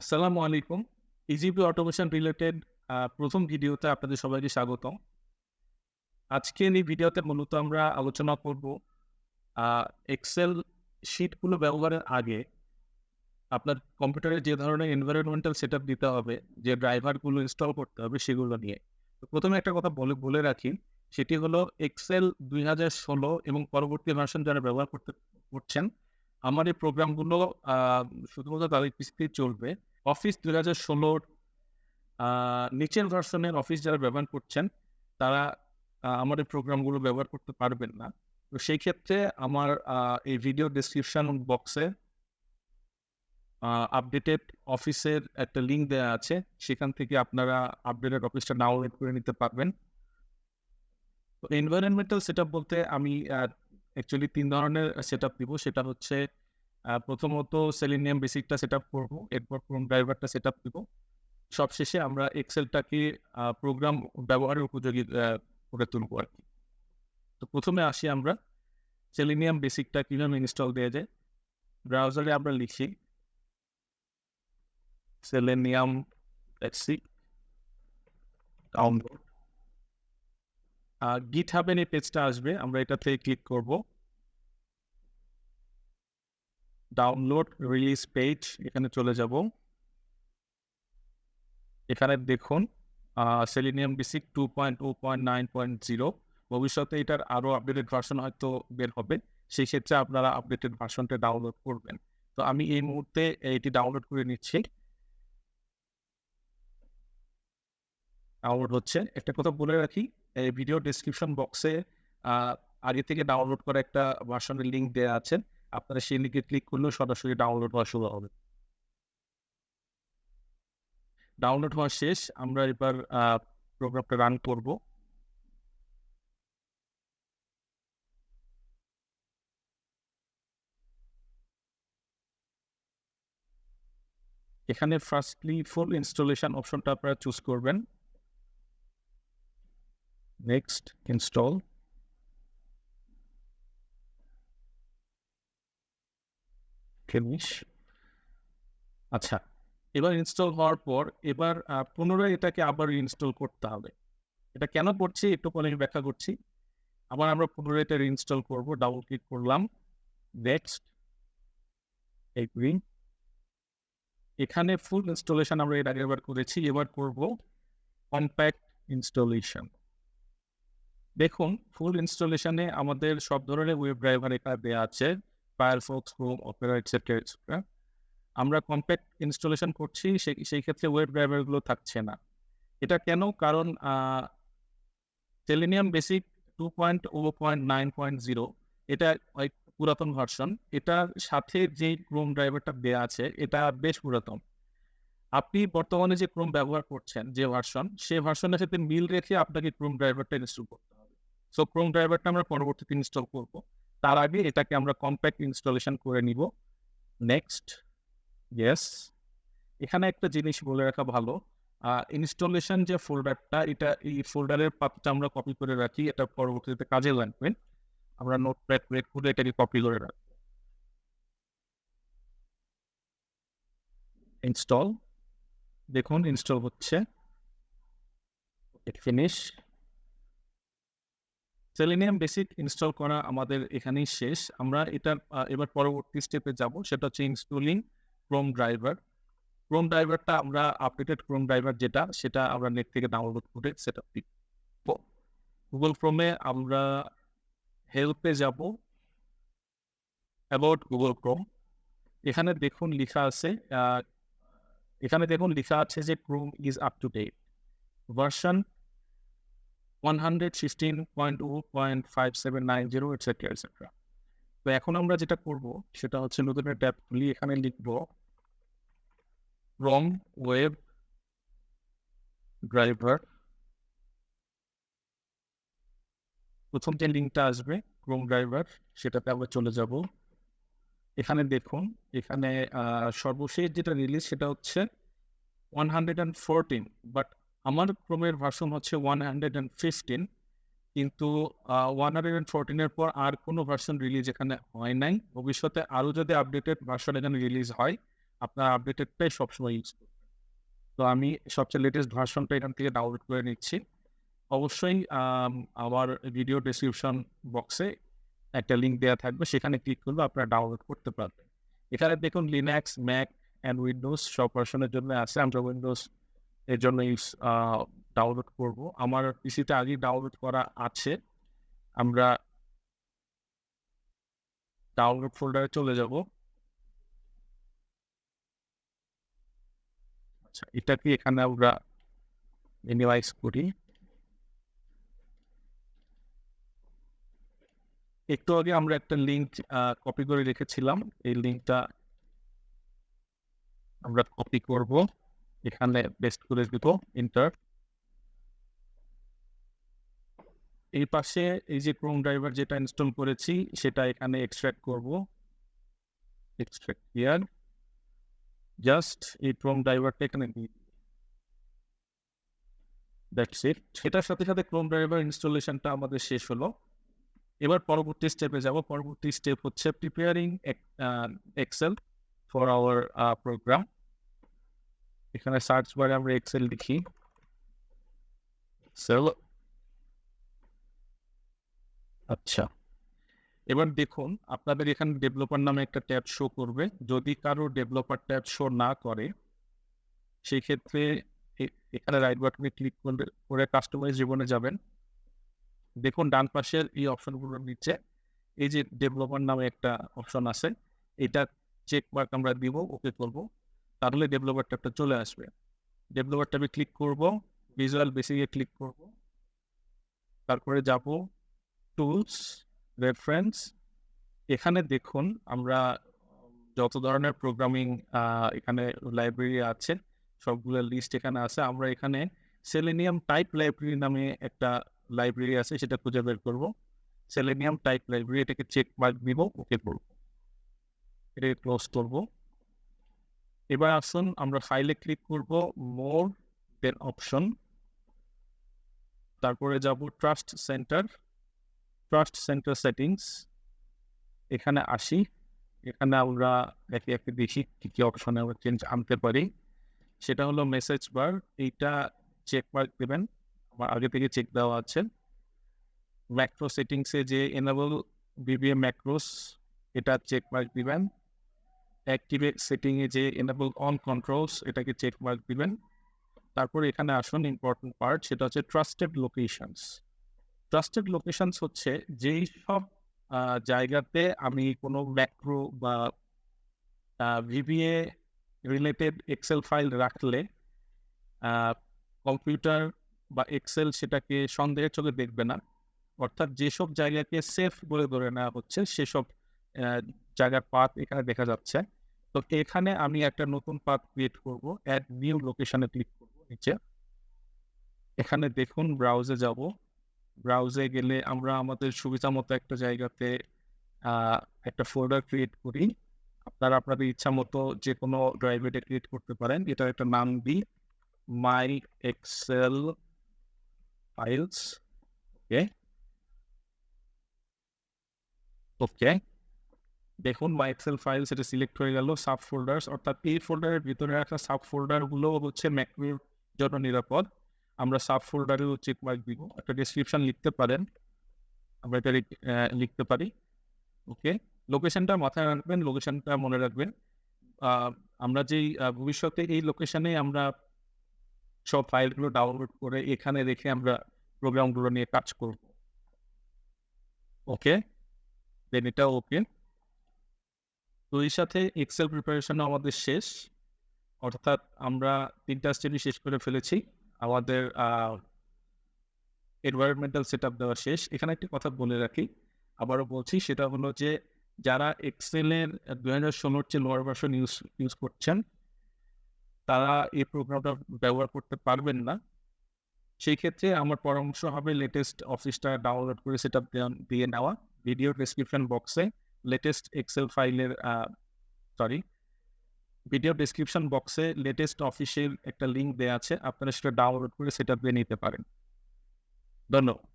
আসসালামু আলাইকুম। eGP automation related প্রথম ভিডিওতে আপনাদের সবাইকে স্বাগতম। আজকের এই ভিডিওতে মূলত আমরা আলোচনা করব আ এক্সেল শিটগুলো ব্যবহারের আগে আপনার কম্পিউটারে যে ধরনের এনভায়রনমেন্টাল সেটআপ দিতে হবে, যে ড্রাইভারগুলো ইনস্টল করতে হবে সেগুলো নিয়ে। তো ১ম এ একটা কথা বলে রাখি, সেটি হলো এক্সেল ২০১৬ এবং পরবর্তী ভার্সন যারা ব্যবহার করছেন, আমার এই প্রোগ্রামগুলো আ শুধুমাত্র তাদের পিসিতেই চলবে। অফিস ২০১৬ আ নিচের ভার্সনের অফিস যারা ব্যবহার করছেন, তারা আমার এই প্রোগ্রামগুলো ব্যবহার করতে পারবেন না। তো সেই ক্ষেত্রে আমার এই ভিডিও ডেসক্রিপশন বক্সে আ আপডেটেড অফিসের একটা লিঙ্ক দেয়া আছে। সেখান থেকে আপনারা আপডেটেড অফিসটা ডাউনলোড করে নিতে পারবেন। তো এনভায়রনমেন্টাল সেটআপ বলতে আমি অ্যাকচুয়ালি ৩ ধরনের সেটআপ দিব। সেটা হচ্ছে প্রথমত সেলেনিয়াম বেসিকটা সেটআপ করব। এরপর ক্রোম ড্রাইভারটা সেটআপ দিব। সবশেষে আমরা এক্সেলটাকে প্রোগ্রাম ব্যবহারের উপযোগী করে তুলব আরকি। তো ১ম এ আসি আমরা সেলেনিয়াম বেসিকটা কিভাবে ইনস্টল দেয়া যায়। ব্রাউজারে আমরা লিখি সেলেনিয়াম বেসিক ডাউনলোড। GitHub এর এই পেজটা আসবে। আমরা এটাতে ক্লিক করব। ডাউনলোড রিলিজ পেজ এখানে চলে যাব। এখানে দেখুন সেলেনিয়াম বেসিক 2.0.9.0 ভবিষ্যতে এটার আরো আপডেটেড ভার্সন হয়তো বের হবে। সেই ক্ষেত্রে আপনারা আপডেটেড ভার্সনটা ডাউনলোড করবেন। তো আমি এই মুহূর্তে এটি ডাউনলোড করে নিচ্ছি। ডাউনলোড হচ্ছে। একটা কথা বলে রাখি, এই ভিডিও ডেসক্রিপশন বক্সে আ আগে থেকে ডাউনলোড করা একটা ভার্সনের লিঙ্ক দেয়া আছে। আপনারা সেই লিঙ্কে ক্লিক করলেও সরাসরি ডাউনলোড হওয়া শুরু হবে। ডাউনলোড হওয়া শেষ। আমরা এবার প্রোগ্রামটা রান করব। এখানে ফার্স্টলি ফুল ইনস্টলেশন অপশনটা আপনারা চুজ করবেন। Next install. ফিনিশ। আচ্ছা, এবার ইনস্টল হওয়ার পর এবার পুনরায় এটাকে আবার রিইনস্টল করতে হবে। এটা কেন করছি একটু পরে আমি ব্যাখ্যা করছি। আবার আমরা পুনরায় এটা রিইনস্টল করব। ডাবল ক্লিক করলাম। Next, agree. এখানে ফুল ইনস্টলেশন আমরা এর আগেরবার করেছি। এবার করব কম্প্যাক্ট ইনস্টলেশন। দেখুন ফুল ইনস্টলেশনে আমাদের সব ধরনের ওয়েব ড্রাইভার এখানে দেয়া আছে। Firefox, Chrome, Opera etcetera, etcetera. আমরা কম্প্যাক্ট ইনস্টলেশন করছি সেই ক্ষেত্রে ওয়েব ড্রাইভার গুলো থাকছে না। এটা কেন? কারণ Selenium Basic 2.0.9.0 এটা এক পুরাতন ভার্সন। এটার সাথে যেই Chrome ড্রাইভারটা দেয়া আছে এটা বেশ পুরাতন। আপনি বর্তমানে যে Chrome ব্যবহার করছেন যে ভার্সন, সে ভার্সনের সাথে মিল রেখে আপনাকে Chrome ড্রাইভারটা ইনস্টল করতে হবে। সো Chrome ড্রাইভারটা আমরা পরবর্তীতে ইনস্টল করব। তার আগে এটাকে আমরা কম্প্যাক্ট ইনস্টলেশন করে নিব। Next, yes. এখানে একটা জিনিস বলে রাখা ভালো। ইনস্টলেশন যে ফোল্ডারটা এই ফোল্ডারের পাথটা আমরা কপি করে রাখি। এটা পরবর্তীতে কাজে লাগবে। আমরা নোটপ্যাড বের করে এটাকে কপি করে রাখব। ইনস্টল। দেখুন ইনস্টল হচ্ছে। ফিনিশ। সেলেনিয়াম বেসিক ইনস্টল করা আমাদের এখানেই শেষ। আমরা এটার এবার পরবর্তী স্টেপে যাব। সেটা হচ্ছে ইনস্টলিং ক্রোম ড্রাইভার। ক্রোম ড্রাইভারটা আমরা আপডেটেড ক্রোম ড্রাইভার যেটা, সেটা আমরা নেট থেকে ডাউনলোড করে সেটআপ দিব। গুগল ক্রোমে আমরা হেল্পে যাব। About Google Chrome. এখানে দেখুন লিখা আছে যে Chrome is up to date। Version 115.0.5790 etcetera, etcetera. তো এখন আমরা যেটা করব সেটা হচ্ছে নতুন একটা ট্যাব খুলি। এখানে লিখব Chrome ওয়েব ড্রাইভার। প্রথম যে লিঙ্কটা আসবে Chrome ড্রাইভার, সেটাতে আমরা চলে যাব। এখানে দেখুন, এখানে সর্বশেষ যেটা রিলিজ সেটা হচ্ছে 114, বাট আমার ক্রোমের ভার্সন হচ্ছে 115, কিন্তু 114 এর পর আর কোনো ভার্সন রিলিজ এখানে হয় নাই। ভবিষ্যতে আরও যদি আপডেটেড ভার্সন এখানে রিলিজ হয়, আপনার আপডেটেডটাই সবসময় ইউজ করবেন। তো আমি সবচেয়ে লেটেস্ট ভার্সনটা এখান থেকে ডাউনলোড করে নিচ্ছি। অবশ্যই আমার ভিডিও ডেসক্রিপশন বক্সে একটা লিঙ্ক দেওয়া থাকবে, সেখানে ক্লিক করলে আপনারা ডাউনলোড করতে পারবেন। এখানে দেখুন লিনাক্স, ম্যাক অ্যান্ড উইন্ডোজ সব ভার্সনের জন্য আছে। আমরা উইন্ডোজ এর জন্য ডাউনলোড করব। আমার পিসিতে আগেই ডাউনলোড করা আছে। আমরা ডাউনলোড ফোল্ডারে চলে যাব। আচ্ছা, এটাকে এখানে আমরা মিনিমাইজ করি। একটু আগে আমরা একটা লিঙ্ক কপি করে রেখেছিলাম, এই লিঙ্কটা আমরা কপি করব, এখানে পেস্ট করে দিব, এন্টার। এই পাশে এই যে ক্রোম ড্রাইভার যেটা ইনস্টল করেছি সেটা এখানে এক্সট্রাক্ট করব, এক্সট্রাক্ট হিয়ার। জাস্ট এই ক্রোম ড্রাইভারটা এখানে দিয়ে, দ্যাটস ইট। এটার সাথে সাথে ক্রোম ড্রাইভার ইনস্টলেশনটা আমাদের শেষ হলো। এবার পরবর্তী স্টেপে যাব। পরবর্তী স্টেপ হচ্ছে preparing Excel for our program. এখানে সার্চ বারে আমরা এক্সেল লিখি, এক্সেল। আচ্ছা, এবার দেখুন আপনাদের এখানে ডেভেলপার নামে একটা ট্যাব শো করবে। যদি কারো ডেভেলপার ট্যাব শো না করে, সেই ক্ষেত্রে এখানে রাইট বাটনে ক্লিক করে কাস্টমাইজ জীবনে যাবেন। দেখুন ডান পাশের এই অপশনগুলোর নিচে এই যে ডেভেলপার নামে একটা অপশন আছে, এটা চেক মার্ক আমরা দিব, ওকে করব, তাহলে ডেভেলপার ট্যাবটা চলে আসবে। ডেভেলপার ট্যাবে ক্লিক করব, ভিজুয়াল বেসিকে ক্লিক করব, তারপরে যাব টুলস, রেফারেন্স। এখানে দেখুন আমরা যত ধরনের প্রোগ্রামিং এখানে লাইব্রেরি আছে সবগুলোর লিস্ট এখানে আছে। আমরা এখানে সেলেনিয়াম টাইপ লাইব্রেরি নামে একটা লাইব্রেরি আছে, সেটা খুঁজে বের করব। সেলেনিয়াম টাইপ লাইব্রেরি, এটাকে চেক মার্ক দিব, ওকে করব, এটাকে ক্লোজ করব। এবার আসুন আমরা ফাইলে ক্লিক করব, মোর দেন অপশন, তারপরে যাব trust centre, trust centre settings, এখানে আসি। এখানে আমরা একে একে দেখি কি কি অপশনে আমরা চেঞ্জ আনতে পারি। সেটা হলো মেসেজ বার, এইটা চেক মার্ক দেবেন, আমার আগে থেকে চেক দেওয়া আছে। ম্যাক্রো সেটিংসে যে এনেবল বিবিএম ম্যাক্রোস, এটা চেক মার্ক দিবেন। অ্যাক্টিভেট সেটিংয়ে যে এনেবল অন কন্ট্রোলস, এটাকে চেক মার্ক দিবেন। তারপরে এখানে আসুন ইম্পর্টেন্ট পার্ট, সেটা হচ্ছে ট্রাস্টেড লোকেশনস। ট্রাস্টেড লোকেশনস হচ্ছে যেই সব জায়গাতে আমি কোনো ম্যাক্রো বা ভিবিএ রিলেটেড এক্সেল ফাইল রাখলে কম্পিউটার বা এক্সেল সেটাকে সন্দেহের চোখে দেখবে না। অর্থাৎ যেসব জায়গাকে সেফ বলে ধরে নেওয়া হচ্ছে সেসব জায়গার পাথ এখানে দেখা যাচ্ছে। তো এখানে আমি একটা নতুন পাথ ক্রিয়েট করব, অ্যাড নিউ লোকেশনে ক্লিক করব নিচে। এখানে দেখুন ব্রাউজে যাব, ব্রাউজে গেলে আমরা আমাদের সুবিধা মতো একটা জায়গাতে একটা ফোল্ডার ক্রিয়েট করি। আপনারা আপনাদের ইচ্ছা মতো যে কোনো ড্রাইভে এটা ক্রিয়েট করতে পারেন। এটার একটা নাম দিই মাই এক্সেল ফাইলস, ওকে ওকে। দেখুন মাই এক্সেল ফাইলস এটা সিলেক্ট হয়ে গেল। সাব ফোল্ডার্স, অর্থাৎ এই ফোল্ডারের ভিতরে একটা সাব ফোল্ডারগুলো হচ্ছে ম্যাক্রোর জন্য নিরাপদ। আমরা সাব ফোল্ডারেও চেক মার্ক দিব। একটা ডেসক্রিপশন লিখতে পারেন, আমরা এটা লিখতে পারি, ওকে। লোকেশনটা মাথায় রাখবেন, লোকেশনটা মনে রাখবেন। আমরা যেই ভবিষ্যতে এই লোকেশনে আমরা সব ফাইলগুলো ডাউনলোড করে এখানে রেখে আমরা প্রোগ্রামগুলো নিয়ে কাজ করব, ওকে। দেন এটা ওকে। তো এর সাথে এক্সেল প্রিপারেশনও আমাদের শেষ, অর্থাৎ আমরা 3টা স্টেপই শেষ করে ফেলেছি। আমাদের এনভায়রনমেন্টাল সেট আপ দেওয়া শেষ। এখানে একটি কথা বলে রাখি, আবারও বলছি, সেটা হলো যে যারা এক্সেলের 2016 চেয়ে লোয়ার ভার্সন ইউজ করছেন তারা এই প্রোগ্রামটা ব্যবহার করতে পারবেন না। সেই ক্ষেত্রে আমার পরামর্শ হবে লেটেস্ট অফিসটা ডাউনলোড করে সেট আপ দিয়ে নেওয়া। ভিডিও ডেসক্রিপশন বক্সে লেটেস্ট এক্সেল ফাইলের ভিডিও ডেসক্রিপশন বক্সে লেটেস্ট অফিসের একটা লিঙ্ক দেওয়া আছে, আপনারা সেটা ডাউনলোড করে সেট আপ দিয়ে নিতে পারেন। ধন্যবাদ।